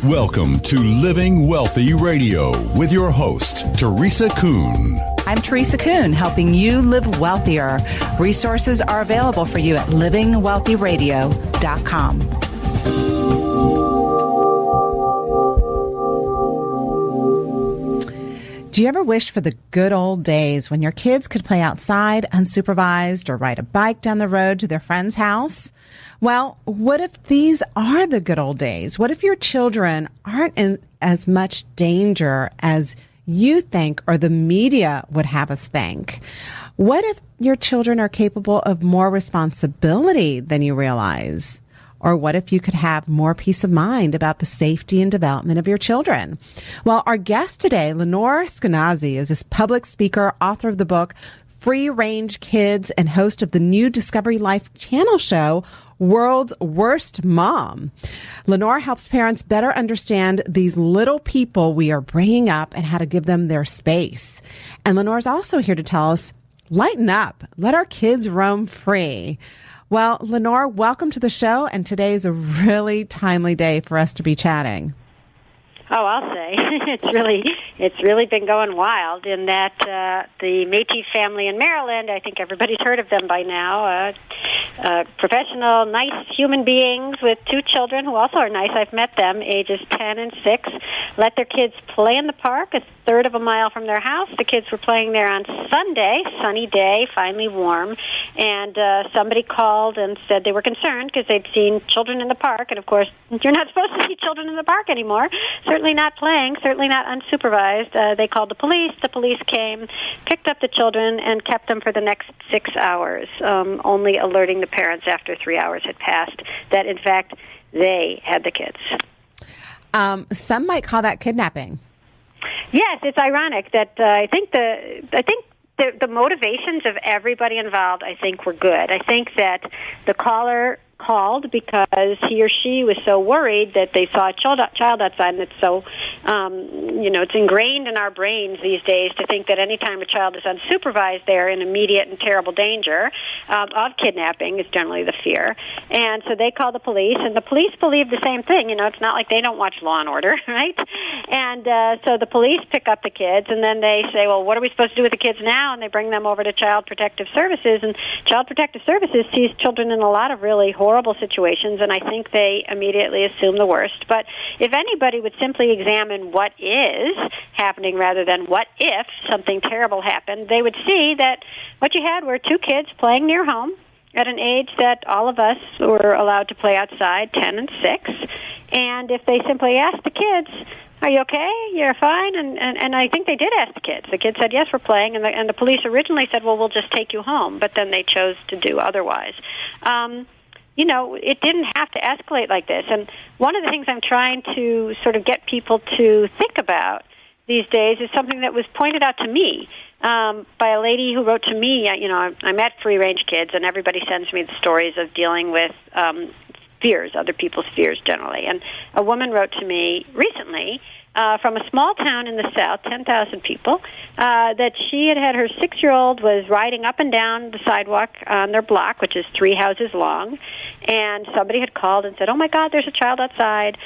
Welcome to Living Wealthy Radio with your host, Teresa Kuhn. I'm Teresa Kuhn, helping you live wealthier. Resources are available for you at livingwealthyradio.com. Do you ever wish for the good old days when your kids could play outside unsupervised or ride a bike down the road to their friend's house? Well, what if these are the good old days? What if your children aren't in as much danger as you think or the media would have us think? What if your children are capable of more responsibility than you realize? Or what if you could have more peace of mind about the safety and development of your children? Well, our guest today, Lenore Skenazy, is this public speaker, author of the book Free Range Kids, and host of the new Discovery Life channel show, World's Worst Mom. Lenore helps parents better understand these little people we are bringing up and how to give them their space. And Lenore's also here to tell us, lighten up, let our kids roam free. Well, Lenore, welcome to the show, and today is a really timely day for us to be chatting. Oh, I'll say it's really been going wild in that the Métis family in Maryland, I think everybody's heard of them by now, professional, nice human beings with two children who also are nice. I've met them, ages 10 and 6, let their kids play in the park a third of a mile from their house. The kids were playing there on Sunday, sunny day, finally warm, and somebody called and said they were concerned because they'd seen children in the park, and of course, you're not supposed to see children in the park anymore. Certainly not playing, certainly not unsupervised. They called the police. The police came, picked up the children, and kept them for the next 6 hours, only alerting the parents after 3 hours had passed that, in fact, they had the kids. Some might call that kidnapping. Yes, it's ironic that I think the motivations of everybody involved, I think, were good. I think that the caller called because he or she was so worried that they saw a child outside, and it's so, it's ingrained in our brains these days to think that any time a child is unsupervised, they're in immediate and terrible danger of kidnapping is generally the fear. And so they call the police, and the police believe the same thing. It's not like they don't watch Law and Order, right? And so the police pick up the kids, and then they say, well, what are we supposed to do with the kids now? And they bring them over to Child Protective Services, and Child Protective Services sees children in a lot of really horrible situations, and I think they immediately assume the worst. But if anybody would simply examine what is happening rather than what if something terrible happened, they would see that what you had were two kids playing near home at an age that all of us were allowed to play outside, 10 and 6. And if they simply asked the kids, are you okay? You're fine? And I think they did ask the kids. The kids said, yes, we're playing. And the police originally said, well, we'll just take you home. But then they chose to do otherwise. It didn't have to escalate like this. And one of the things I'm trying to sort of get people to think about these days is something that was pointed out to me by a lady who wrote to me. I'm at Free Range Kids, and everybody sends me the stories of dealing with fears, other people's fears generally. And a woman wrote to me recently from a small town in the South, 10,000 people, that she had her 6-year-old was riding up and down the sidewalk on their block, which is 3 houses long, and somebody had called and said, oh, my God, there's a child outside,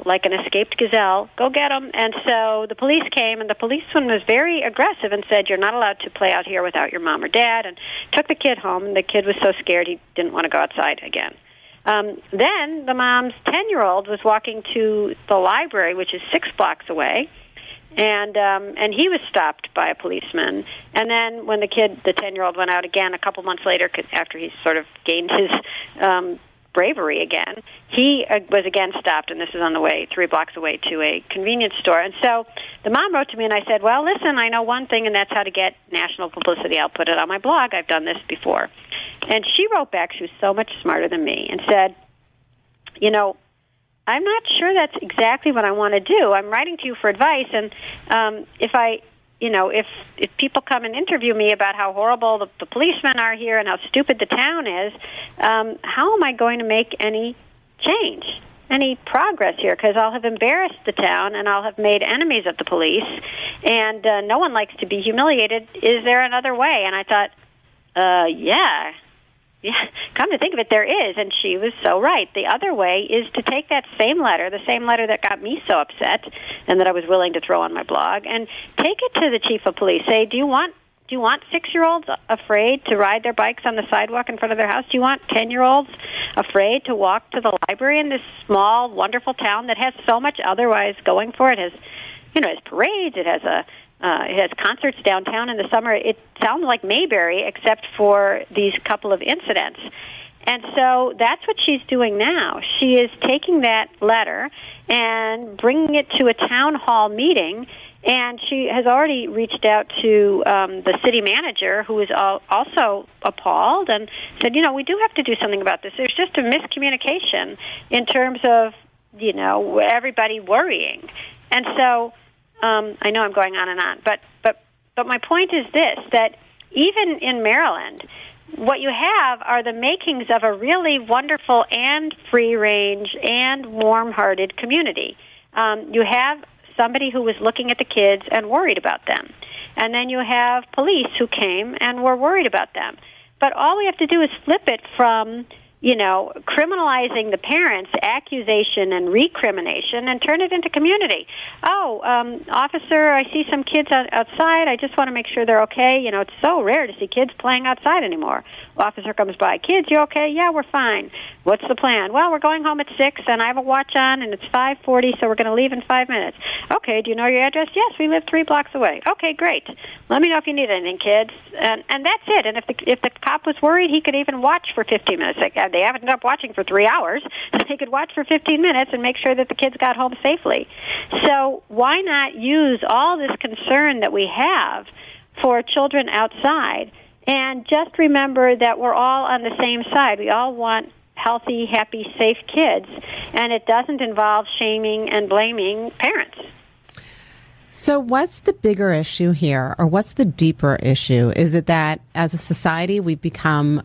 like an escaped gazelle. Go get him. And so the police came, and the policeman was very aggressive and said, you're not allowed to play out here without your mom or dad, and took the kid home, and the kid was so scared he didn't want to go outside again. Then the mom's 10-year-old was walking to the library, which is 6 blocks away, and he was stopped by a policeman. And then when the 10-year-old, went out again a couple months later, after he sort of gained his bravery again, he was again stopped, and this is on the way 3 blocks away to a convenience store. And so the mom wrote to me, and I said, well, listen, I know one thing, and that's how to get national publicity. I'll put it on my blog. I've done this before. And she wrote back, she was so much smarter than me, and said, I'm not sure that's exactly what I want to do. I'm writing to you for advice, and if people come and interview me about how horrible the policemen are here and how stupid the town is, how am I going to make any change, any progress here? Because I'll have embarrassed the town, and I'll have made enemies of the police, and no one likes to be humiliated. Is there another way? And I thought, yeah, yeah, come to think of it, there is, and she was so right. The other way is to take that same letter, the same letter that got me so upset and that I was willing to throw on my blog, and take it to the chief of police. Say, do you want 6-year-olds afraid to ride their bikes on the sidewalk in front of their house? Do you want 10-year-olds afraid to walk to the library in this small, wonderful town that has so much otherwise going for it? It has parades. It has concerts downtown in the summer. It sounds like Mayberry, except for these couple of incidents. And so that's what she's doing now. She is taking that letter and bringing it to a town hall meeting, and she has already reached out to the city manager, who is also appalled, and said, we do have to do something about this. There's just a miscommunication in terms of, everybody worrying. And so I know I'm going on and on, but my point is this, that even in Maryland, what you have are the makings of a really wonderful and free-range and warm-hearted community. You have somebody who was looking at the kids and worried about them. And then you have police who came and were worried about them. But all we have to do is flip it from, criminalizing the parents' accusation and recrimination and turn it into community. Officer, I see some kids outside. I just want to make sure they're okay. It's so rare to see kids playing outside anymore. Officer comes by. Kids, you okay? Yeah, we're fine. What's the plan? Well, we're going home at 6, and I have a watch on, and it's 5:40, so we're going to leave in 5 minutes. Okay, do you know your address? Yes, we live 3 blocks away. Okay, great. Let me know if you need anything, kids. And that's it. And if the cop was worried, he could even watch for 15 minutes. They haven't ended up watching for 3 hours. They could watch for 15 minutes and make sure that the kids got home safely. So why not use all this concern that we have for children outside and just remember that we're all on the same side. We all want healthy, happy, safe kids, and it doesn't involve shaming and blaming parents. So what's the bigger issue here, or what's the deeper issue? Is it that as a society we've become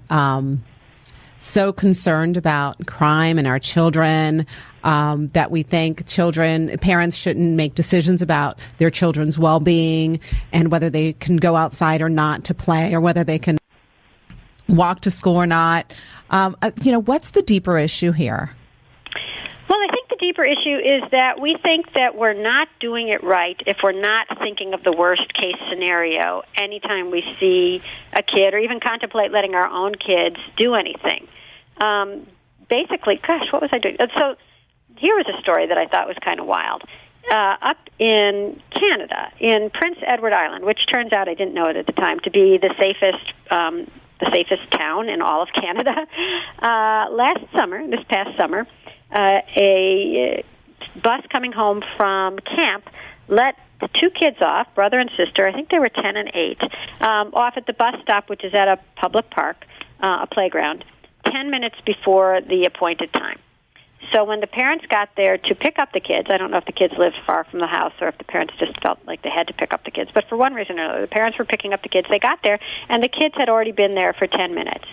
so concerned about crime and our children that we think parents shouldn't make decisions about their children's well-being and whether they can go outside or not to play, or whether they can walk to school or not? What's the deeper issue here? Well, I think the deeper issue is that we think that we're not doing it right if we're not thinking of the worst case scenario anytime we see a kid or even contemplate letting our own kids do anything. Basically, gosh, what was I doing? So here was a story that I thought was kind of wild. Up in Canada, in Prince Edward Island, which turns out, I didn't know it at the time, to be the safest town in all of Canada. This past summer, a bus coming home from camp let the 2 kids off, brother and sister, I think they were 10 and 8, off at the bus stop, which is at a public park, a playground, 10 minutes before the appointed time. So when the parents got there to pick up the kids, I don't know if the kids lived far from the house or if the parents just felt like they had to pick up the kids, but for one reason or another, the parents were picking up the kids. They got there, and the kids had already been there for 10 minutes.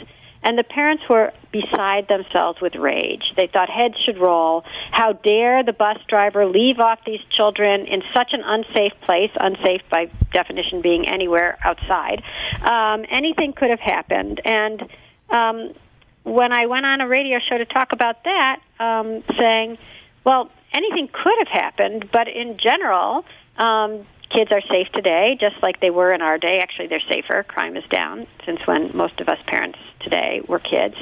And the parents were beside themselves with rage. They thought heads should roll. How dare the bus driver leave off these children in such an unsafe place, unsafe by definition being anywhere outside. Anything could have happened. And when I went on a radio show to talk about that, saying, well, anything could have happened, but in general, kids are safe today, just like they were in our day. Actually, they're safer. Crime is down since when most of us parents today were kids.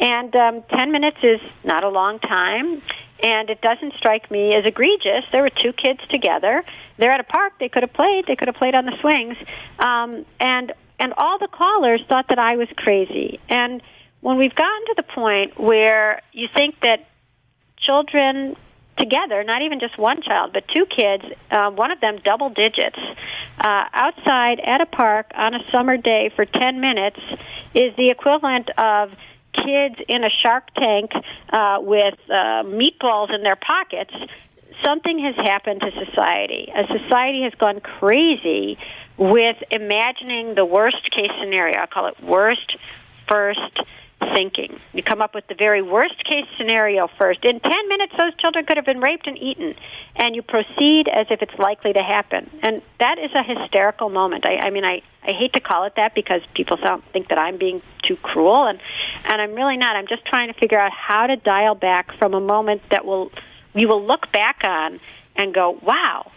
And 10 minutes is not a long time, and it doesn't strike me as egregious. There were 2 kids together. They're at a park. They could have played. They could have played on the swings. And all the callers thought that I was crazy. And when we've gotten to the point where you think that children together, not even just one child, but 2 kids, one of them double digits, outside at a park on a summer day for 10 minutes is the equivalent of kids in a Shark Tank with meatballs in their pockets. Something has happened to society. Society has gone crazy with imagining the worst case scenario. I call it worst, first, thinking. You come up with the very worst case scenario first. In 10 minutes, those children could have been raped and eaten, and you proceed as if it's likely to happen. And that is a hysterical moment. I mean, I hate to call it that because people think that I'm being too cruel, and I'm really not. I'm just trying to figure out how to dial back from a moment that we will look back on and go, wow,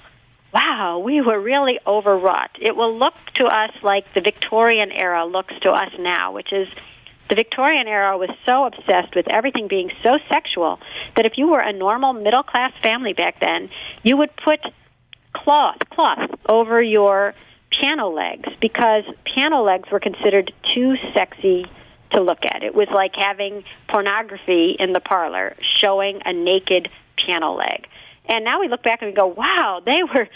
we were really overwrought. It will look to us like the Victorian era looks to us now, which is the Victorian era was so obsessed with everything being so sexual that if you were a normal middle-class family back then, you would put cloth over your piano legs because piano legs were considered too sexy to look at. It was like having pornography in the parlor showing a naked piano leg. And now we look back and we go, wow, they were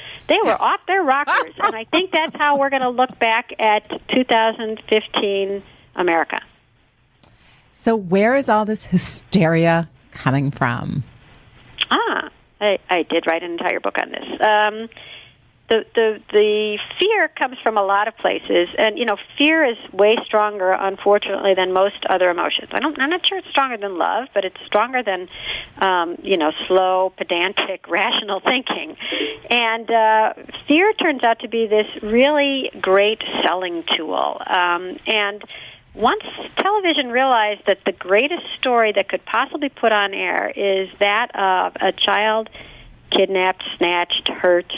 off their rockers. And I think that's how we're going to look back at 2015 America. So where is all this hysteria coming from? I did write an entire book on this. The fear comes from a lot of places, and fear is way stronger, unfortunately, than most other emotions. I'm not sure it's stronger than love, but it's stronger than slow, pedantic, rational thinking. And fear turns out to be this really great selling tool. And once television realized that the greatest story that could possibly put on air is that of a child kidnapped, snatched, hurt,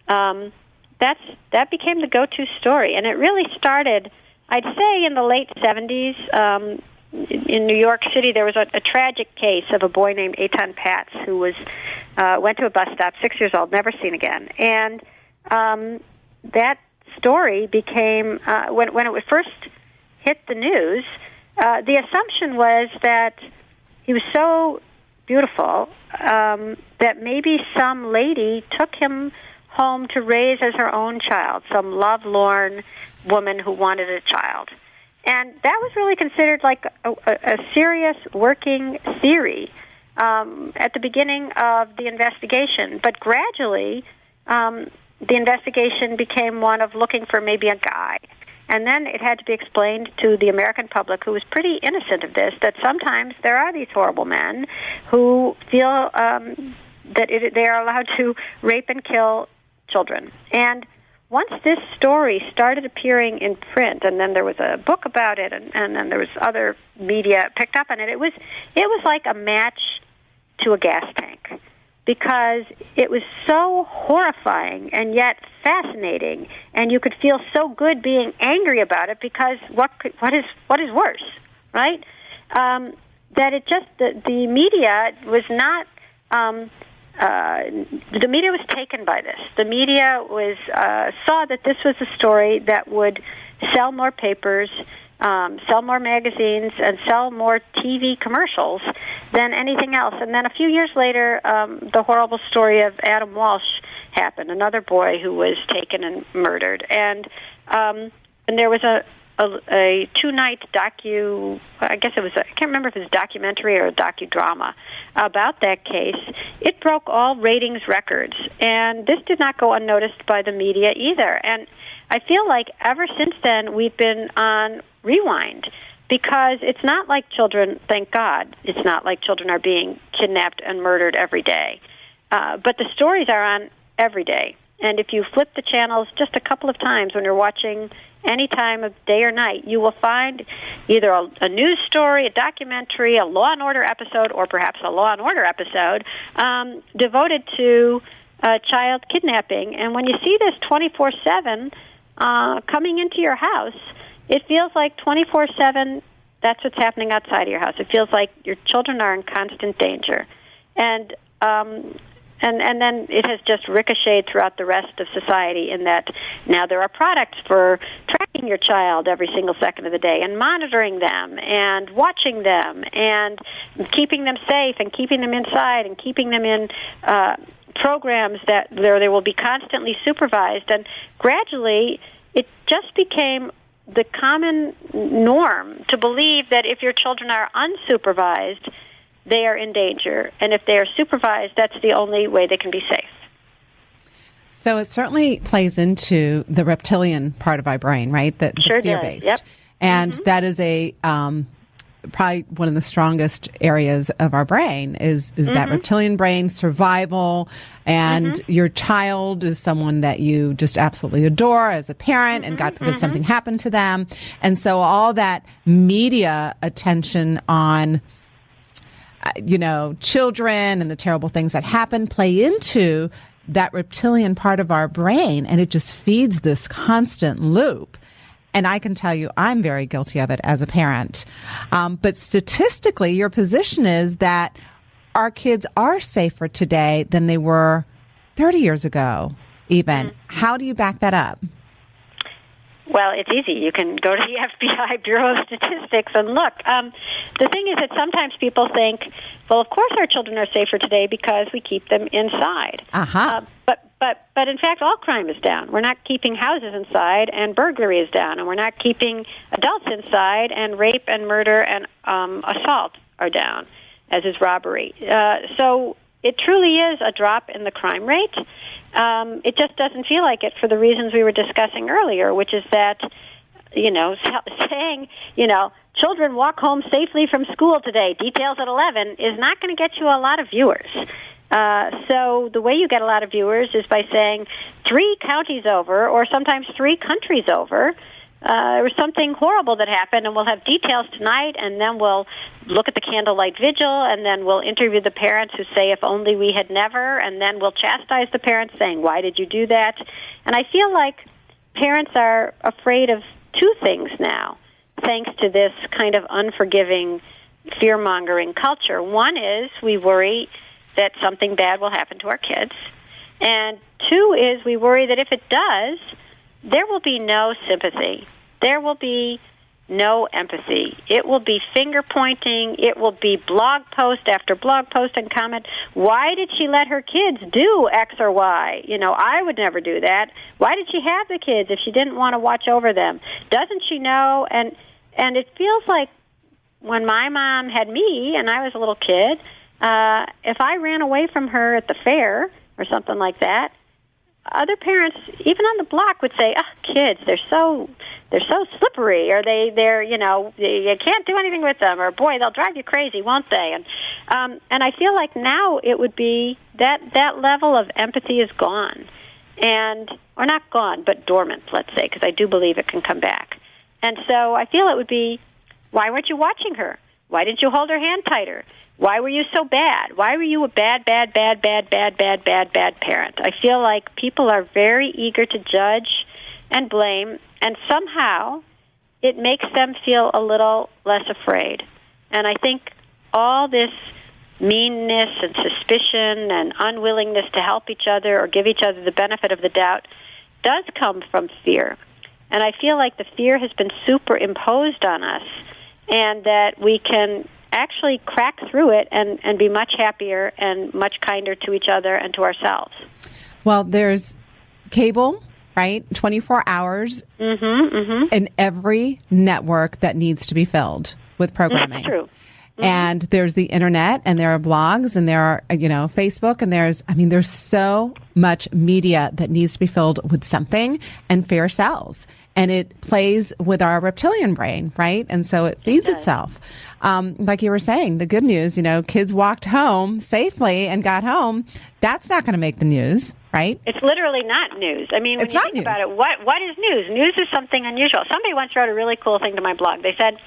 that became the go-to story. And it really started, I'd say, in the late 70s. In New York City, there was a tragic case of a boy named Eitan Patz who went to a bus stop, 6 years old, never seen again. And that story became, when it was first hit the news, the assumption was that he was so beautiful that maybe some lady took him home to raise as her own child, some lovelorn woman who wanted a child. And that was really considered like a serious working theory at the beginning of the investigation. But gradually, the investigation became one of looking for maybe a guy. And then it had to be explained to the American public, who was pretty innocent of this, that sometimes there are these horrible men who feel that they are allowed to rape and kill children. And once this story started appearing in print, and then there was a book about it, and then there was other media picked up on it, it was like a match to a gas tank, because it was so horrifying and yet fascinating, and you could feel so good being angry about it, because what is worse, right? That it just the media was not. The media was taken by this. The media saw that this was a story that would sell more papers, sell more magazines, and sell more TV commercials than anything else. And then a few years later, the horrible story of Adam Walsh happened, another boy who was taken and murdered. And there was a two-night I can't remember if it was a documentary or a docudrama about that case. It broke all ratings records, and this did not go unnoticed by the media either. And I feel like ever since then we've been on rewind, because it's not like children, thank God, it's not like children are being kidnapped and murdered every day. But the stories are on every day. And if you flip the channels just a couple of times when you're watching any time of day or night, you will find either a news story, a documentary, a Law and Order episode, or perhaps a Law and Order episode devoted to child kidnapping. And when you see this 24/7 coming into your house, it feels like 24/7 that's what's happening outside of your house. It feels like your children are in constant danger. And then it has just ricocheted throughout the rest of society, in that now there are products for tracking your child every single second of the day and monitoring them and watching them and keeping them safe and keeping them inside and keeping them in programs that they will be constantly supervised. And gradually it just became the common norm to believe that if your children are unsupervised, they are in danger. And if they are supervised, that's the only way they can be safe. So it certainly plays into the reptilian part of our brain, right? The sure fear-based. Does. Yep. And that is a probably one of the strongest areas of our brain is that reptilian brain, survival, and your child is someone that you just absolutely adore as a parent, and God forbid something happened to them. And so all that media attention on children and the terrible things that happen play into that reptilian part of our brain, and it just feeds this constant loop. And I can tell you, I'm very guilty of it as a parent. But statistically, your position is that our kids are safer today than they were 30 years ago, even. How do you back that up? Well, it's easy. You can go to the FBI Bureau of Statistics and look. The thing is that sometimes people think, well, of course our children are safer today because we keep them inside. But in fact, all crime is down. We're not keeping houses inside, and burglary is down, and we're not keeping adults inside, and rape and murder and assault are down, as is robbery. So it truly is a drop in the crime rate. It just doesn't feel like it for the reasons we were discussing earlier, which is that, saying, children walk home safely from school today, details at 11, is not going to get you a lot of viewers. So the way you get a lot of viewers is by saying 3 counties over, or sometimes 3 countries over, there was something horrible that happened, and we'll have details tonight, and then we'll look at the candlelight vigil, and then we'll interview the parents who say, if only we had never, and then we'll chastise the parents saying, why did you do that? And I feel like parents are afraid of 2 things now, thanks to this kind of unforgiving, fear-mongering culture. One is we worry that something bad will happen to our kids, and 2 is we worry that if it does, there will be no sympathy. There will be no empathy. It will be finger-pointing. It will be blog post after blog post and comment. Why did she let her kids do X or Y? I would never do that. Why did she have the kids if she didn't want to watch over them? Doesn't she know? And it feels like when my mom had me and I was a little kid, if I ran away from her at the fair or something like that, other parents, even on the block, would say, kids, they're so slippery, or they're you can't do anything with them, or boy, they'll drive you crazy, won't they? And I feel like now it would be that level of empathy is gone, or not gone, but dormant, let's say, because I do believe it can come back. And so I feel it would be, why weren't you watching her? Why didn't you hold her hand tighter? Why were you so bad? Why were you a bad parent? I feel like people are very eager to judge and blame, and somehow it makes them feel a little less afraid. And I think all this meanness and suspicion and unwillingness to help each other or give each other the benefit of the doubt does come from fear. And I feel like the fear has been superimposed on us, and that we can actually crack through it and be much happier and much kinder to each other and to ourselves. Well, there's cable, right? 24 hours in every network that needs to be filled with programming. That's true. And there's the internet, and there are blogs, and there are, Facebook, and there's so much media that needs to be filled with something, and fear sells. And it plays with our reptilian brain, right? And so it feeds itself. Like you were saying, the good news, kids walked home safely and got home. That's not going to make the news, right? It's literally not news. I mean, when you think about it, what is news? News is something unusual. Somebody once wrote a really cool thing to my blog. They said,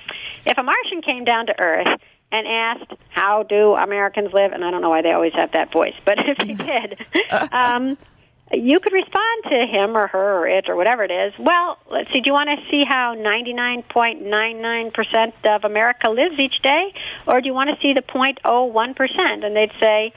if a Martian came down to Earth and asked, how do Americans live? And I don't know why they always have that voice, but if they did, you could respond to him or her or it or whatever it is. Well, let's see, do you want to see how 99.99% of America lives each day? Or do you want to see the 0.01%? And they'd say,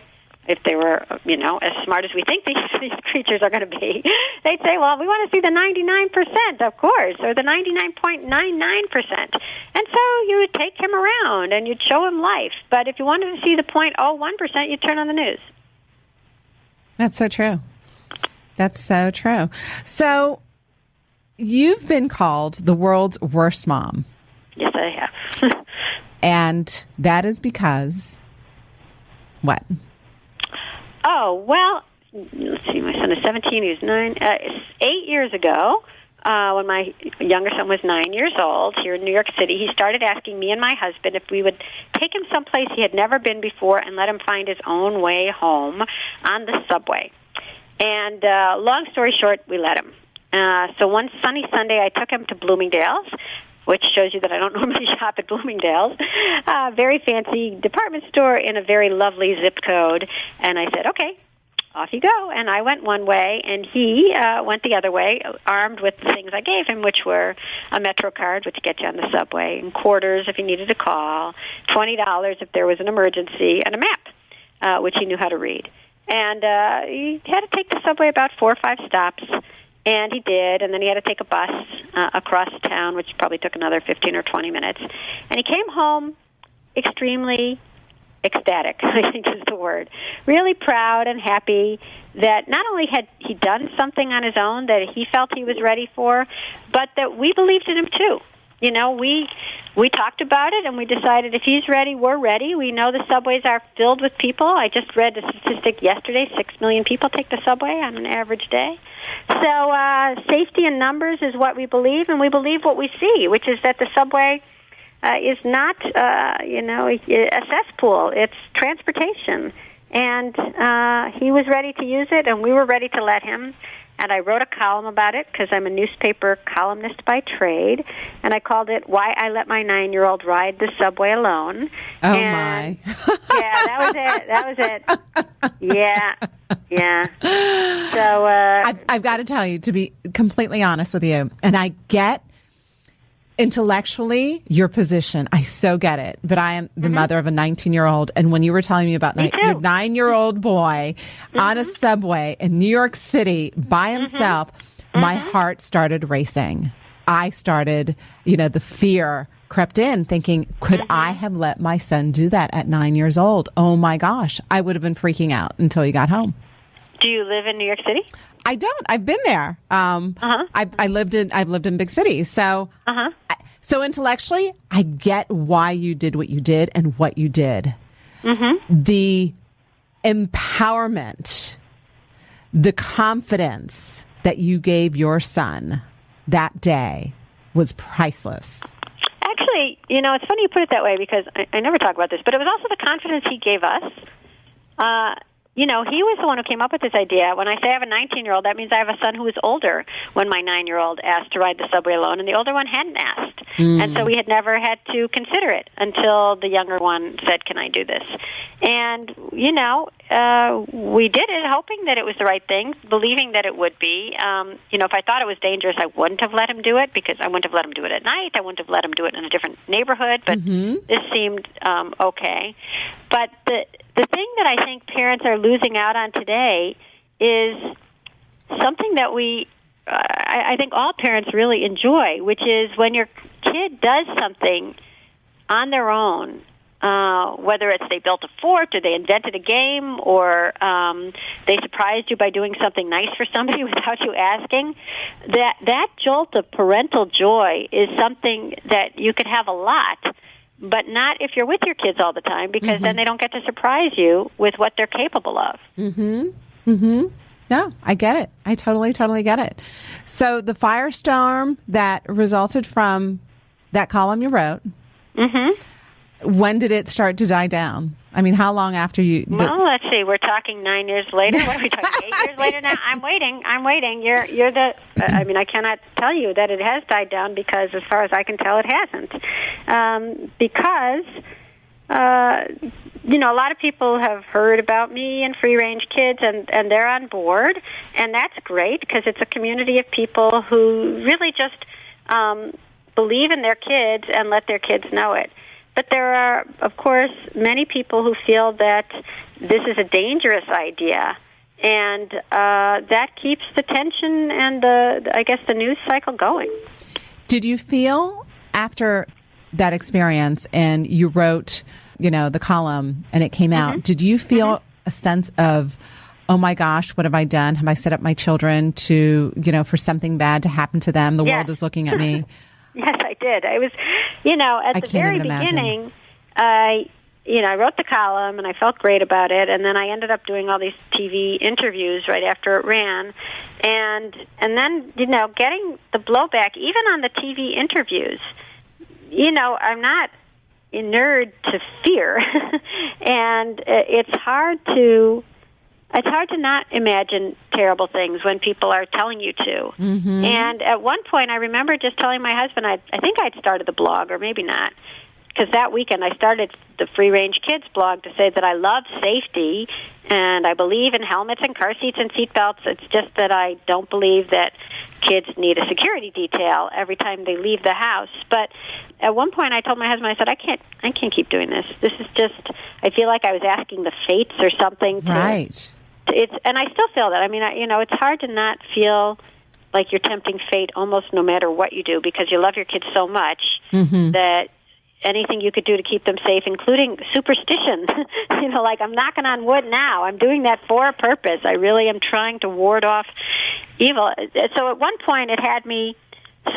if they were, as smart as we think these creatures are going to be, they'd say, well, we want to see the 99%, of course, or the 99.99%. And so you would take him around and you'd show him life. But if you wanted to see the 0.01%, you'd turn on the news. That's so true. That's so true. So you've been called the world's worst mom. Yes, I have. And that is because what? Oh, well, let's see, my son is 17, he was 9. 8 years ago, when my younger son was 9 years old here in New York City, he started asking me and my husband if we would take him someplace he had never been before and let him find his own way home on the subway. And long story short, we let him. So one sunny Sunday, I took him to Bloomingdale's, which shows you that I don't normally shop at Bloomingdale's, very fancy department store in a very lovely zip code. And I said, okay, off you go. And I went one way, and he went the other way, armed with the things I gave him, which were a Metro card, which gets you on the subway, and quarters if he needed to call, $20 if there was an emergency, and a map, which he knew how to read. And he had to take the subway about 4 or 5 stops, and he did, and then he had to take a bus across town, which probably took another 15 or 20 minutes. And he came home extremely ecstatic, I think is the word. Really proud and happy that not only had he done something on his own that he felt he was ready for, but that we believed in him too. You know, we talked about it and we decided if he's ready, we're ready. We know the subways are filled with people. I just read a statistic yesterday, 6 million people take the subway on an average day. So safety in numbers is what we believe, and we believe what we see, which is that the subway is not, a cesspool. It's transportation. And he was ready to use it, and we were ready to let him. And I wrote a column about it because I'm a newspaper columnist by trade, and I called it "Why I Let My 9-Year-Old Ride the Subway Alone." Oh, and, my. Yeah, that was it. Yeah. So I've got to tell you, to be completely honest with you, and I get intellectually your position. I so get it. But I am the mother of a 19-year-old. And when you were telling me about your 9-year-old boy on a subway in New York City by himself, my heart started racing. I started, the fear crept in, thinking, could I have let my son do that at 9 years old? Oh, my gosh. I would have been freaking out until he got home. Do you live in New York City? I don't. I've been there. I've lived in big cities. So, so intellectually, I get why you did what you did and what you did. The empowerment, the confidence that you gave your son that day was priceless. Actually, it's funny you put it that way because I never talk about this, but it was also the confidence he gave us. He was the one who came up with this idea. When I say I have a 19-year-old, that means I have a son who was older when my 9-year-old asked to ride the subway alone, and the older one hadn't asked. And so we had never had to consider it until the younger one said, can I do this? And, we did it hoping that it was the right thing, believing that it would be. If I thought it was dangerous, I wouldn't have let him do it because I wouldn't have let him do it at night. I wouldn't have let him do it in a different neighborhood, but this seemed okay. But the thing that I think parents are losing out on today is something that I think all parents really enjoy, which is when your kid does something on their own, whether it's they built a fort or they invented a game or they surprised you by doing something nice for somebody without you asking, that jolt of parental joy is something that you could have a lot, but not if you're with your kids all the time, because then they don't get to surprise you with what they're capable of. No, I get it. I totally get it. So the firestorm that resulted from that column you wrote, when did it start to die down? I mean, how long after you... Well, let's see. We're talking 9 years later. What are we talking, 8 years later now? I'm waiting. You're the... I cannot tell you that it has died down because, as far as I can tell, it hasn't. Because, a lot of people have heard about me and free-range kids, and they're on board, and that's great because it's a community of people who really just believe in their kids and let their kids know it. But there are, of course, many people who feel that this is a dangerous idea, and that keeps the tension and the news cycle going. Did you feel after that experience and you wrote, the column and it came out, did you feel a sense of, oh my gosh, what have I done? Have I set up my children to, for something bad to happen to them? The world is looking at me. Yes, I did. I was, at the very beginning, I wrote the column, and I felt great about it, and then I ended up doing all these TV interviews right after it ran. And then, getting the blowback, even on the TV interviews, I'm not inured to fear. And it's hard to not imagine terrible things when people are telling you to. Mm-hmm. And at one point, I remember just telling my husband, I think I'd started the blog, or maybe not, because that weekend I started the Free Range Kids blog to say that I love safety and I believe in helmets and car seats and seat belts. It's just that I don't believe that kids need a security detail every time they leave the house. But at one point I told my husband, I said, I can't keep doing this. This is just, I feel like I was asking the fates or something. Right. And I still feel that. I mean, it's hard to not feel like you're tempting fate almost no matter what you do, because you love your kids so much that anything you could do to keep them safe, including superstition. Like I'm knocking on wood now. I'm doing that for a purpose. I really am trying to ward off evil. So at one point it had me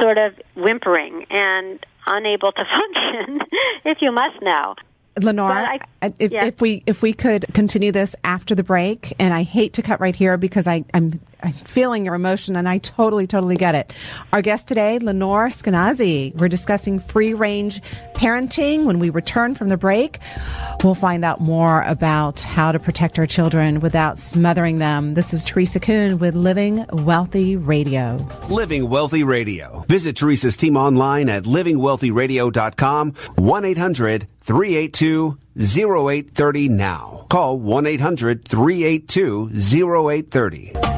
sort of whimpering and unable to function, if you must know. Lenore, if we could continue this after the break, and I hate to cut right here because I'm feeling your emotion, and I totally get it. Our guest today, Lenore Skenazy. We're discussing free-range parenting. When we return from the break, we'll find out more about how to protect our children without smothering them. This is Teresa Kuhn with Living Wealthy Radio. Living Wealthy Radio. Visit Teresa's team online at livingwealthyradio.com, 1-800-382-0830 now. Call 1-800-382-0830.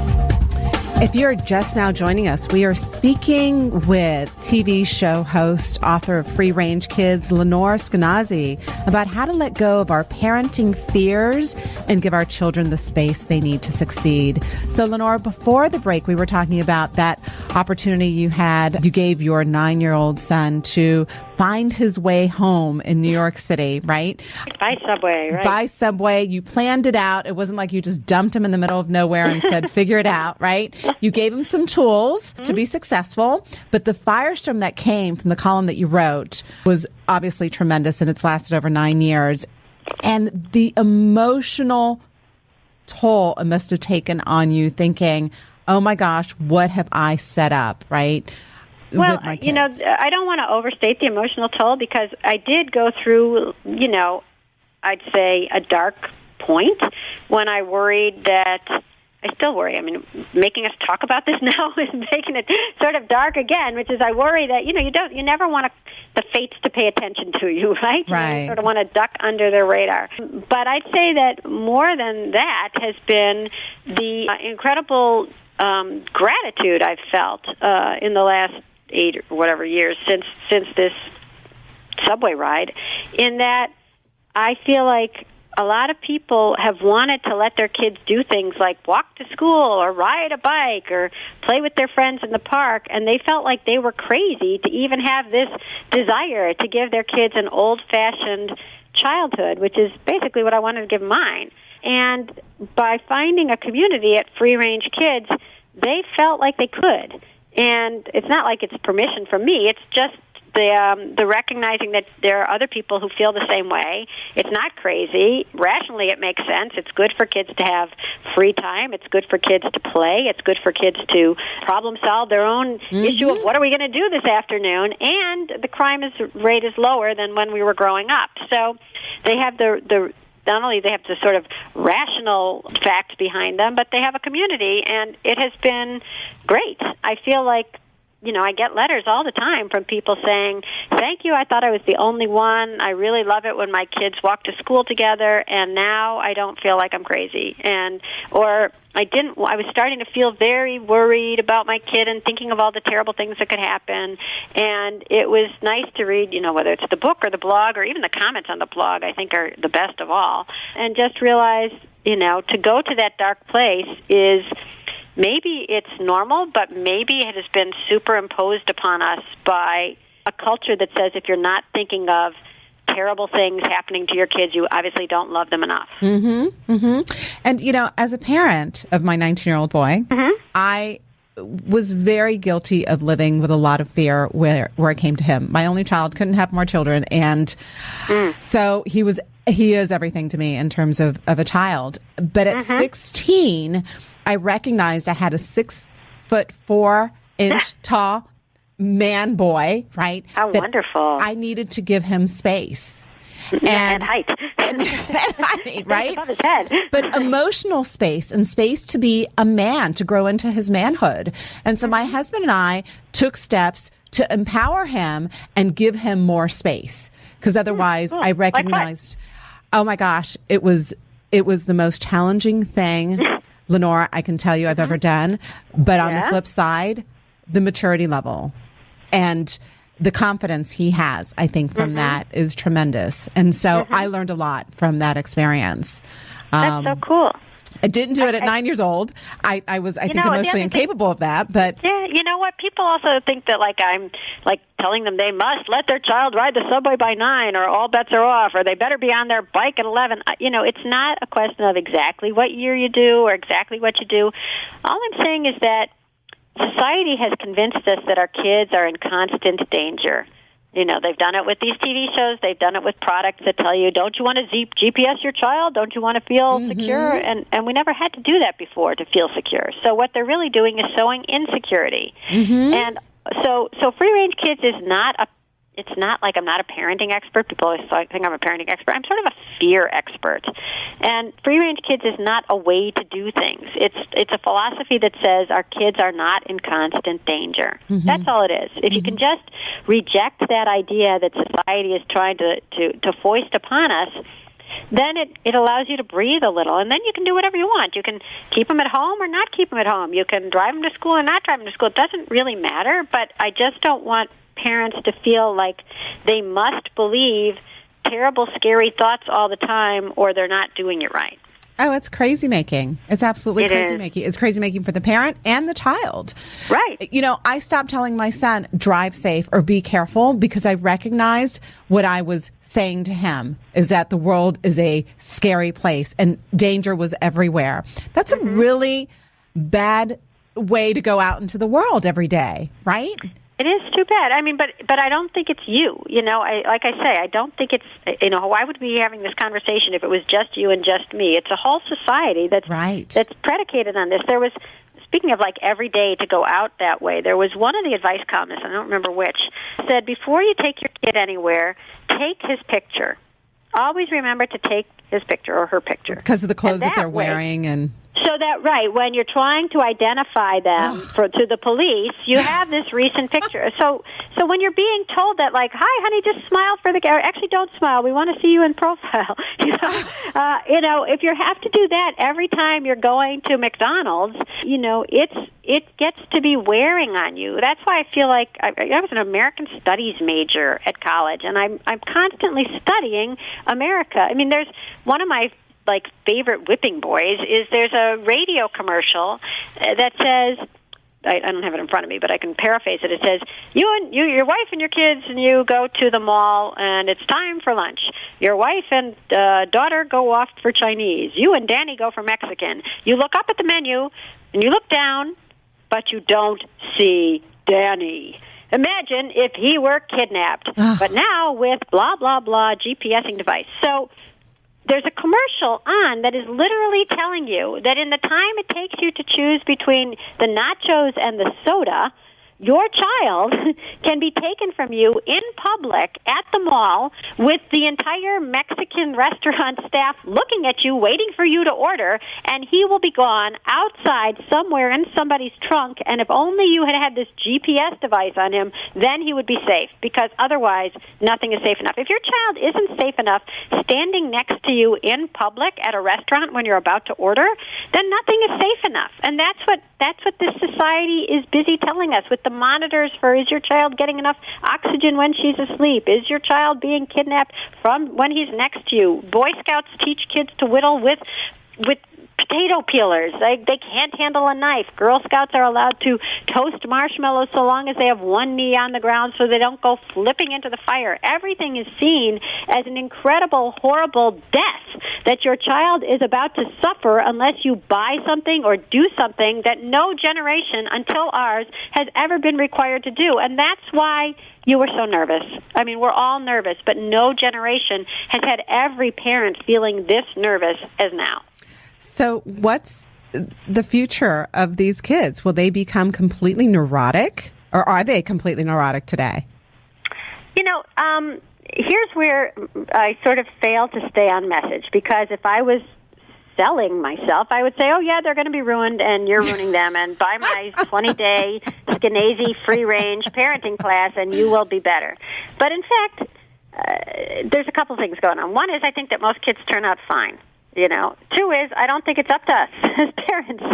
If you're just now joining us, we are speaking with TV show host, author of Free Range Kids, Lenore Skenazy, about how to let go of our parenting fears and give our children the space they need to succeed. So, Lenore, before the break, we were talking about that opportunity you had. You gave your 9-year-old son to find his way home in New York City, right? By subway, right? By subway. You planned it out. It wasn't like you just dumped him in the middle of nowhere and said, figure it out, right? You gave him some tools to be successful, but the firestorm that came from the column that you wrote was obviously tremendous, and it's lasted over 9 years. And the emotional toll it must have taken on you, thinking, oh my gosh, what have I set up, right? Well, I don't want to overstate the emotional toll, because I did go through, I'd say a dark point when I worried that, I still worry. I mean, making us talk about this now is making it sort of dark again, which is I worry that, you never want the fates to pay attention to you, right? Right. You sort of want to duck under their radar. But I'd say that more than that has been the incredible gratitude I've felt in the last 8 or whatever years since this subway ride, in that I feel like a lot of people have wanted to let their kids do things like walk to school or ride a bike or play with their friends in the park, and they felt like they were crazy to even have this desire to give their kids an old-fashioned childhood, which is basically what I wanted to give mine. And by finding a community at Free Range Kids, they felt like they could. And it's not like it's permission from me. It's just the recognizing that there are other people who feel the same way. It's not crazy. Rationally, it makes sense. It's good for kids to have free time. It's good for kids to play. It's good for kids to problem solve their own issue of what are we going to do this afternoon. And the crime rate is lower than when we were growing up. So they have the not only they have the sort of rational facts behind them, but they have a community, and it has been great. I feel like, I get letters all the time from people saying, thank you, I thought I was the only one. I really love it when my kids walk to school together, and now I don't feel like I'm crazy. Or I was starting to feel very worried about my kid and thinking of all the terrible things that could happen. And it was nice to read, whether it's the book or the blog or even the comments on the blog, I think are the best of all. And just realize, to go to that dark place is, maybe it's normal, but maybe it has been superimposed upon us by a culture that says if you're not thinking of terrible things happening to your kids, you obviously don't love them enough. Mm-hmm. Mm-hmm. And, as a parent of my 19-year-old boy, I was very guilty of living with a lot of fear where it came to him. My only child, couldn't have more children, and so he is everything to me in terms of a child. But at 16, I recognized I had a 6'4" tall man boy, right? How wonderful. I needed to give him space. And height. And height, right? Above his head. But emotional space and space to be a man, to grow into his manhood. And so my husband and I took steps to empower him and give him more space. Because otherwise I recognized, oh my gosh, it was the most challenging thing, Lenore, I can tell you I've ever done. But on the flip side, the maturity level and the confidence he has, I think, from that is tremendous. And so I learned a lot from that experience. That's so cool. I didn't do it at 9 years old. I was, I think, emotionally incapable of that. But yeah, you know what? People also think that I'm telling them they must let their child ride the subway by 9, or all bets are off, or they better be on their bike at 11. It's not a question of exactly what year you do or exactly what you do. All I'm saying is that society has convinced us that our kids are in constant danger. They've done it with these TV shows. They've done it with products that tell you, don't you want to GPS your child? Don't you want to feel secure? And we never had to do that before to feel secure. So what they're really doing is sowing insecurity. And so free-range kids is it's not like I'm not a parenting expert. People always think I'm a parenting expert. I'm sort of a fear expert. And free-range kids is not a way to do things. It's a philosophy that says our kids are not in constant danger. That's all it is. If you can just reject that idea that society is trying to foist upon us, then it allows you to breathe a little, and then you can do whatever you want. You can keep them at home or not keep them at home. You can drive them to school or not drive them to school. It doesn't really matter, but I just don't want parents to feel like they must believe terrible, scary thoughts all the time, or they're not doing it right. Oh, it's crazy making. It's absolutely crazy making. It's crazy making for the parent and the child. Right. I stopped telling my son, drive safe or be careful, because I recognized what I was saying to him is that the world is a scary place and danger was everywhere. That's a really bad way to go out into the world every day, right? It is too bad. I mean, but I don't think it's you. Like I say, I don't think it's, why would we be having this conversation if it was just you and just me? It's a whole society that's predicated on this. There was, speaking of every day to go out that way, there was one of the advice columnists, I don't remember which, said, before you take your kid anywhere, take his picture. Always remember to take his picture or her picture. Because of the clothes that they're wearing and... So that, right, when you're trying to identify them to the police, you have this recent picture. So when you're being told that, hi, honey, just smile for the camera. Actually, don't smile. We want to see you in profile. If you have to do that every time you're going to McDonald's, it gets to be wearing on you. That's why I feel like I was an American Studies major at college, and I'm constantly studying America. I mean, there's one of my favorite whipping boys is there's a radio commercial that says, I don't have it in front of me, but I can paraphrase it. It says, your wife and your kids and you go to the mall and it's time for lunch. Your wife and daughter go off for Chinese. You and Danny go for Mexican. You look up at the menu and you look down, but you don't see Danny. Imagine if he were kidnapped, but now with blah, blah, blah GPSing device. So there's a commercial on that is literally telling you that in the time it takes you to choose between the nachos and the soda, your child can be taken from you in public at the mall with the entire Mexican restaurant staff looking at you, waiting for you to order, and he will be gone outside somewhere in somebody's trunk, and if only you had had this GPS device on him, then he would be safe, because otherwise nothing is safe enough. If your child isn't safe enough standing next to you in public at a restaurant when you're about to order, then nothing is safe enough. And that's what this society is busy telling us with the monitors for, is your child getting enough oxygen when she's asleep? Is your child being kidnapped from when he's next to you? Boy Scouts teach kids to whittle with potato peelers. They can't handle a knife. Girl Scouts are allowed to toast marshmallows so long as they have one knee on the ground so they don't go flipping into the fire. Everything is seen as an incredible, horrible death that your child is about to suffer unless you buy something or do something that no generation until ours has ever been required to do. And that's why you were so nervous. I mean, we're all nervous, but no generation has had every parent feeling this nervous as now. So what's the future of these kids? Will they become completely neurotic, or are they completely neurotic today? You know, here's where I sort of fail to stay on message, because if I was selling myself, I would say, oh, yeah, they're going to be ruined, and you're ruining them, and buy my 20-day Skenazy free-range parenting class, and you will be better. But in fact, there's a couple things going on. One is I think that most kids turn out fine. You know, two is I don't think it's up to us as parents.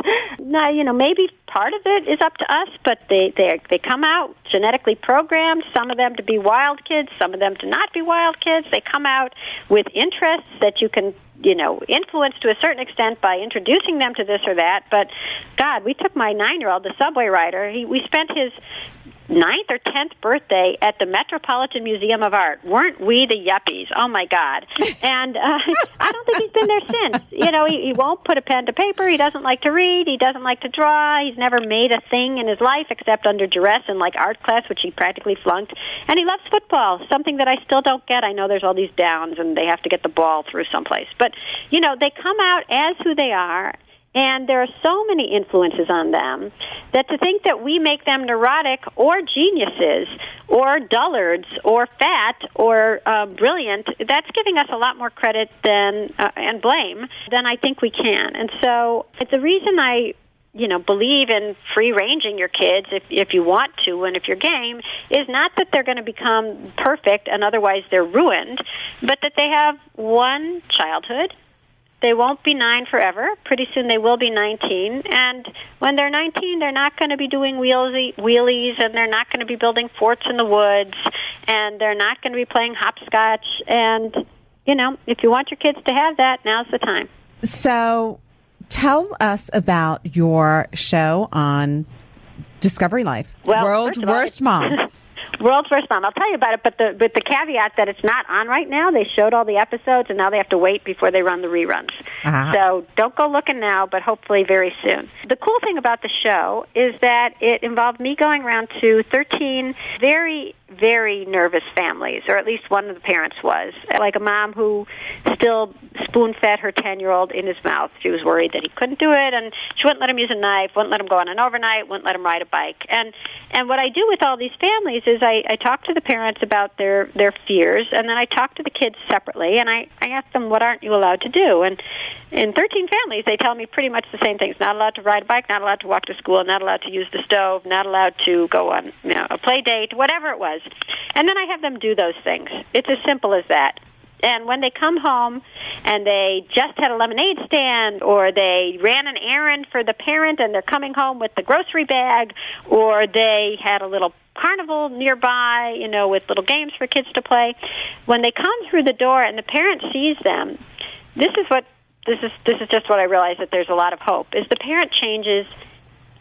Now, you know, maybe part of it is up to us, but they come out genetically programmed. Some of them to be wild kids, some of them to not be wild kids. They come out with interests that you can, you know, influence to a certain extent by introducing them to this or that. But God, we took my 9-year-old, the subway rider. We spent his 9th or 10th birthday at the Metropolitan Museum of Art. Weren't we the yuppies? Oh, my God. And I don't think he's been there since. You know, he won't put a pen to paper. He doesn't like to read. He doesn't like to draw. He's never made a thing in his life except under duress in, like, art class, which he practically flunked. And he loves football, something that I still don't get. I know there's all these downs, and they have to get the ball through someplace. But, you know, they come out as who they are. And there are so many influences on them that to think that we make them neurotic or geniuses or dullards or fat or brilliant, that's giving us a lot more credit than and blame than I think we can. And so it's the reason I believe in free-ranging your kids if you want to and if you're game, is not that they're going to become perfect and otherwise they're ruined, but that they have one childhood. They won't be 9 forever. Pretty soon they will be 19. And when they're 19, they're not going to be doing wheelies, and they're not going to be building forts in the woods, and they're not going to be playing hopscotch. And, you know, if you want your kids to have that, now's the time. So tell us about your show on Discovery Life, World's Worst Mom. World's Worst Mom. I'll tell you about it, but with the caveat that it's not on right now. They showed all the episodes, and now they have to wait before they run the reruns. Uh-huh. So don't go looking now, but hopefully very soon. The cool thing about the show is that it involved me going around to 13 very, very nervous families, or at least one of the parents was. Like a mom who still spoon-fed her 10-year-old in his mouth. She was worried that he couldn't do it, and she wouldn't let him use a knife, wouldn't let him go on an overnight, wouldn't let him ride a bike. And what I do with all these families is I talk to the parents about their fears, and then I talk to the kids separately, and I ask them, what aren't you allowed to do? And in 13 families, they tell me pretty much the same things. Not allowed to ride a bike, not allowed to walk to school, not allowed to use the stove, not allowed to go on a play date, whatever it was. And then I have them do those things. It's as simple as that. And when they come home and they just had a lemonade stand, or they ran an errand for the parent and they're coming home with the grocery bag, or they had a little carnival nearby, with little games for kids to play, when they come through the door and the parent sees them, this is just what I realize, that there's a lot of hope, is the parent changes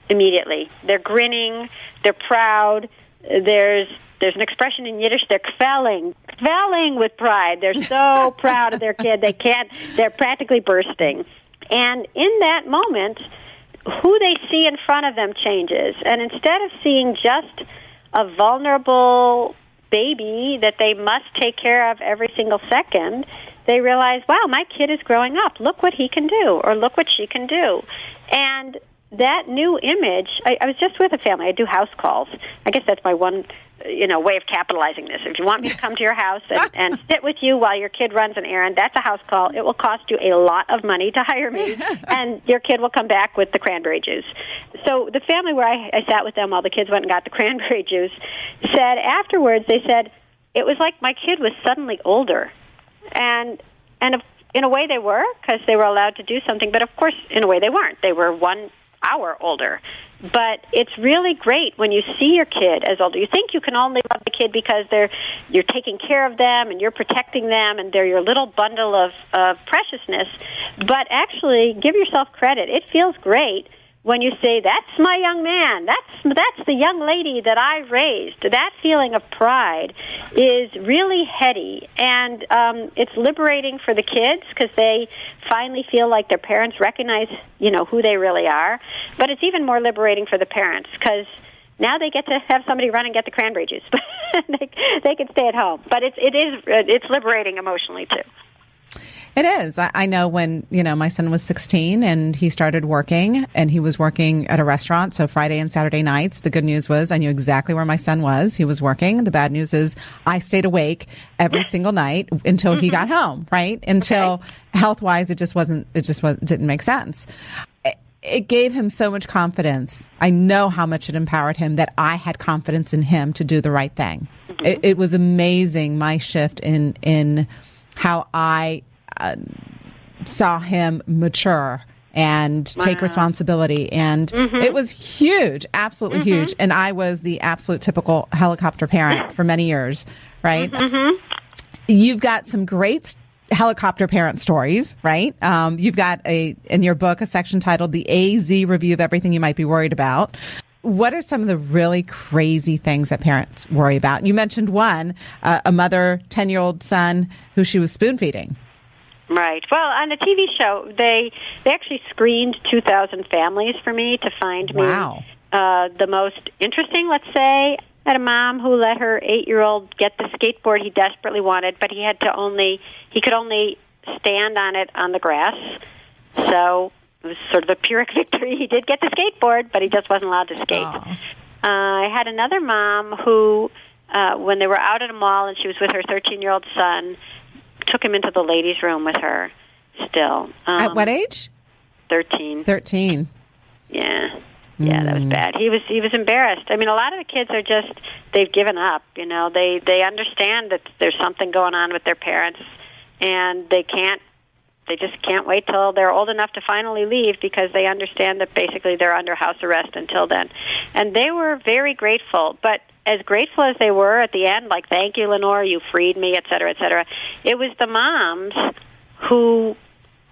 immediately. They're grinning, they're proud, there's an expression in Yiddish, they're kvelling with pride. They're so proud of their kid, they're practically bursting. And in that moment, who they see in front of them changes. And instead of seeing just a vulnerable baby that they must take care of every single second, they realize, wow, my kid is growing up. Look what he can do, or look what she can do. And that new image, I was just with a family. I do house calls. I guess that's my one way of capitalizing this. If you want me to come to your house and sit with you while your kid runs an errand, that's a house call. It will cost you a lot of money to hire me, and your kid will come back with the cranberry juice. So the family where I sat with them while the kids went and got the cranberry juice said afterwards, they said, it was like my kid was suddenly older. And in a way they were, because they were allowed to do something, but of course in a way they weren't. They were one hour older. But it's really great when you see your kid as older. You think you can only love the kid because you're taking care of them and you're protecting them and they're your little bundle of preciousness. But actually, give yourself credit. It feels great when you say, that's my young man, that's the young lady that I raised. That feeling of pride is really heady, and it's liberating for the kids because they finally feel like their parents recognize, who they really are. But it's even more liberating for the parents because now they get to have somebody run and get the cranberry juice. they can stay at home. But it's liberating emotionally too. It is. I know when, my son was 16 and he started working, and he was working at a restaurant. So Friday and Saturday nights, the good news was I knew exactly where my son was. He was working. The bad news is I stayed awake every single night until he got home, right? Until health-wise, it didn't make sense. It gave him so much confidence. I know how much it empowered him that I had confidence in him to do the right thing. Mm-hmm. It was amazing, my shift in how I saw him mature and take responsibility. And it was huge, absolutely huge. And I was the absolute typical helicopter parent for many years, right? You've got some great helicopter parent stories, right? You've got in your book, a section titled The AZ Review of Everything You Might Be Worried About. What are some of the really crazy things that parents worry about? You mentioned one, a mother, 10-year-old son who she was spoon feeding. Right. Well, on the TV show, they actually screened 2,000 families for me to find me the most interesting, let's say. I had a mom who let her 8-year-old get the skateboard he desperately wanted, but he could only stand on it on the grass. So it was sort of a Pyrrhic victory. He did get the skateboard, but he just wasn't allowed to skate. I had another mom who, when they were out at a mall and she was with her 13-year-old son, took him into the ladies' room with her still. At what age? 13. 13. Yeah. Yeah, that was bad. He was embarrassed. I mean, a lot of the kids are just, they've given up. They understand that there's something going on with their parents, and they just can't wait till they're old enough to finally leave because they understand that basically they're under house arrest until then. And they were very grateful, but as grateful as they were at the end, like, thank you, Lenore, you freed me, et cetera, it was the moms who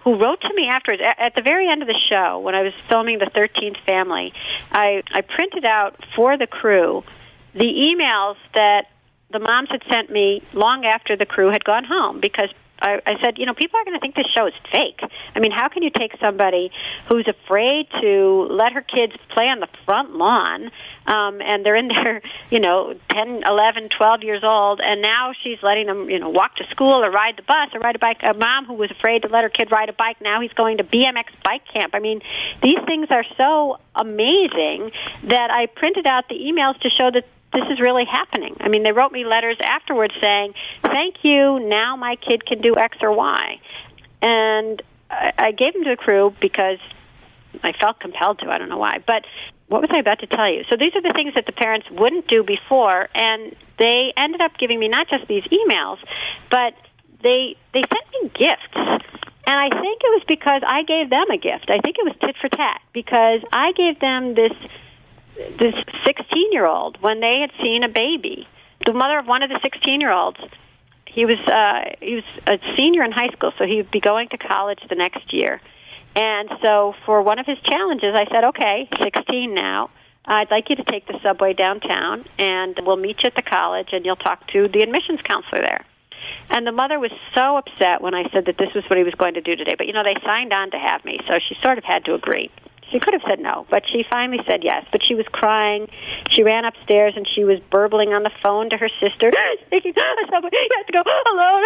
wrote to me afterwards. At the very end of the show, when I was filming the 13th family, I printed out for the crew the emails that the moms had sent me long after the crew had gone home, because I said, people are going to think this show is fake. I mean, how can you take somebody who's afraid to let her kids play on the front lawn, and they're in their, 10, 11, 12 years old, and now she's letting them, walk to school or ride the bus or ride a bike. A mom who was afraid to let her kid ride a bike, now he's going to BMX bike camp. I mean, these things are so amazing that I printed out the emails to show that this is really happening. I mean, they wrote me letters afterwards saying, thank you, now my kid can do X or Y. And I gave them to the crew because I felt compelled to. I don't know why. But what was I about to tell you? So these are the things that the parents wouldn't do before, and they ended up giving me not just these emails, but they sent me gifts. And I think it was because I gave them a gift. I think it was tit for tat, because I gave them this 16-year-old when they had seen a baby. The mother of one of the 16-year-olds, he was a senior in high school, so he would be going to college the next year. And so for one of his challenges, I said, okay, 16 now, I'd like you to take the subway downtown, and we'll meet you at the college, and you'll talk to the admissions counselor there. And the mother was so upset when I said that this was what he was going to do today. But, they signed on to have me, so she sort of had to agree. She could have said no, but she finally said yes. But she was crying. She ran upstairs, and she was burbling on the phone to her sister. You have to go alone.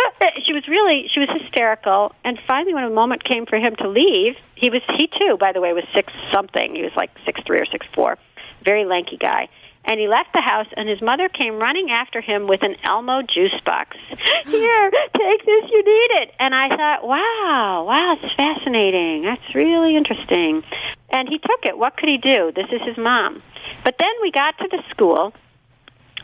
She was hysterical. And finally, when a moment came for him to leave, he too, by the way, was 6-something. He was like 6'3" or 6'4", very lanky guy. And he left the house, and his mother came running after him with an Elmo juice box. Here, take this, you need it. And I thought, wow, it's fascinating. That's really interesting. And he took it. What could he do? This is his mom. But then we got to the school,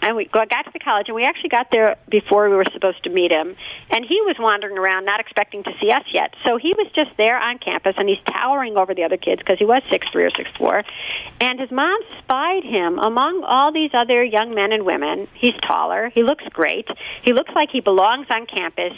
And we got to the college, and we actually got there before we were supposed to meet him. And he was wandering around, not expecting to see us yet. So he was just there on campus, and he's towering over the other kids because he was 6'3" or 6'4". And his mom spied him among all these other young men and women. He's taller. He looks great. He looks like he belongs on campus.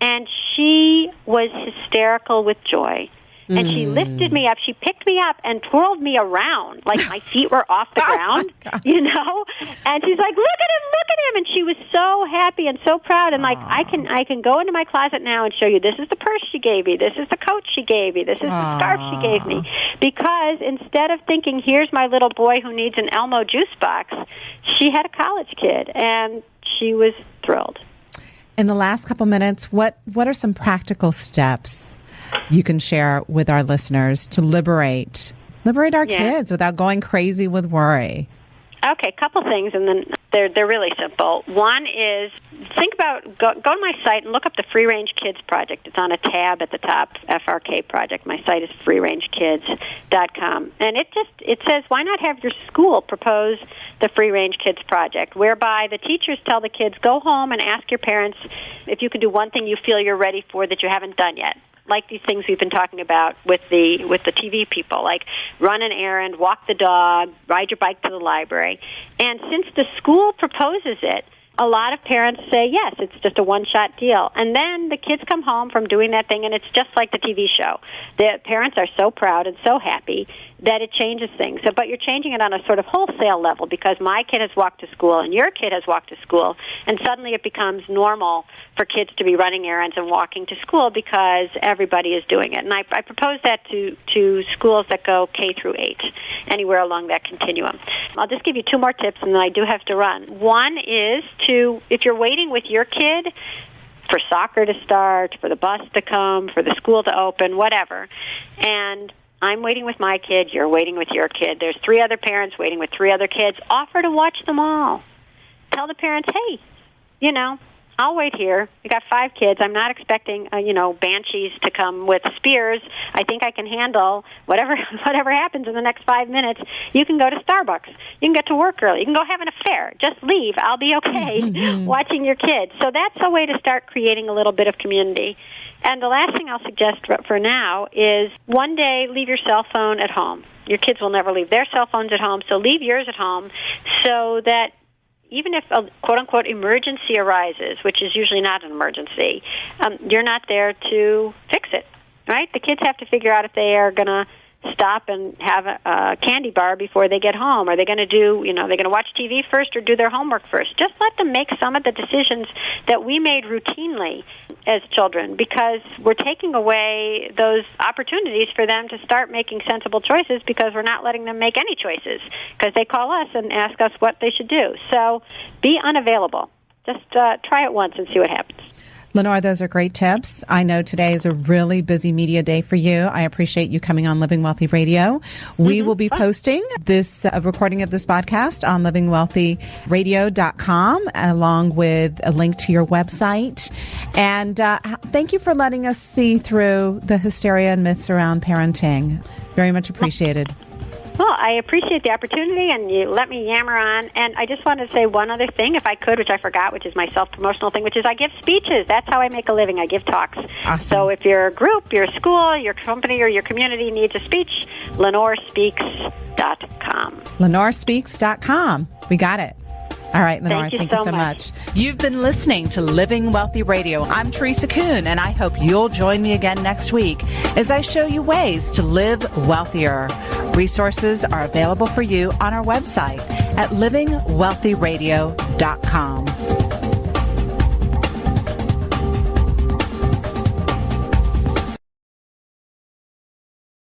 And she was hysterical with joy. And she lifted me up. She picked me up and twirled me around like my feet were off the ground, you know? And she's like, look at him. And she was so happy and so proud. And like, I can go into my closet now and show you, this is the purse she gave me. This is the coat she gave me. This is the scarf she gave me. Because instead of thinking, here's my little boy who needs an Elmo juice box, she had a college kid. And she was thrilled. In the last couple minutes, what are some practical steps you can share with our listeners to liberate our kids without going crazy with worry? Okay, a couple things, and then they're really simple. One is think about go to my site and look up the Free Range Kids Project. It's on a tab at the top, FRK Project. My site is freerangekids.com, and it says why not have your school propose the Free Range Kids Project, whereby the teachers tell the kids go home and ask your parents if you can do one thing you feel you're ready for that you haven't done yet. Like these things we've been talking about with the TV people, like run an errand, walk the dog, ride your bike to the library. And since the school proposes it, a lot of parents say, yes, it's just a one-shot deal. And then the kids come home from doing that thing, and it's just like the TV show. The parents are so proud and so happy that it changes things. So, but you're changing it on a sort of wholesale level because my kid has walked to school and your kid has walked to school, and suddenly it becomes normal for kids to be running errands and walking to school because everybody is doing it. And I propose that to schools that go K through 8, anywhere along that continuum. I'll just give you 2 more tips, and then I do have to run. One is if you're waiting with your kid for soccer to start, for the bus to come, for the school to open, whatever, and I'm waiting with my kid, you're waiting with your kid, there's 3 other parents waiting with 3 other kids, offer to watch them all. Tell the parents, hey, I'll wait here. We got 5 kids. I'm not expecting, banshees to come with spears. I think I can handle whatever happens in the next 5 minutes. You can go to Starbucks. You can get to work early. You can go have an affair. Just leave. I'll be okay watching your kids. So that's a way to start creating a little bit of community. And the last thing I'll suggest for now is one day leave your cell phone at home. Your kids will never leave their cell phones at home, so leave yours at home so that even if a quote-unquote emergency arises, which is usually not an emergency, you're not there to fix it, right? The kids have to figure out if they are going to stop and have a candy bar before they get home. Are they going to they're going to watch TV first or do their homework first? Just let them make some of the decisions that we made routinely as children, because we're taking away those opportunities for them to start making sensible choices because we're not letting them make any choices because they call us and ask us what they should do. So be unavailable. Just try it once and see what happens. Lenore, those are great tips. I know today is a really busy media day for you. I appreciate you coming on Living Wealthy Radio. We will be posting this recording of this podcast on livingwealthyradio.com along with a link to your website. And thank you for letting us see through the hysteria and myths around parenting. Very much appreciated. Well, I appreciate the opportunity, and you let me yammer on. And I just wanted to say one other thing, if I could, which I forgot, which is my self-promotional thing, which is I give speeches. That's how I make a living. I give talks. Awesome. So if your group, your school, your company, or your community needs a speech, LenoreSpeaks.com. LenoreSpeaks.com. We got it. All right, Lenore, thank you so much. You've been listening to Living Wealthy Radio. I'm Teresa Kuhn, and I hope you'll join me again next week as I show you ways to live wealthier. Resources are available for you on our website at livingwealthyradio.com.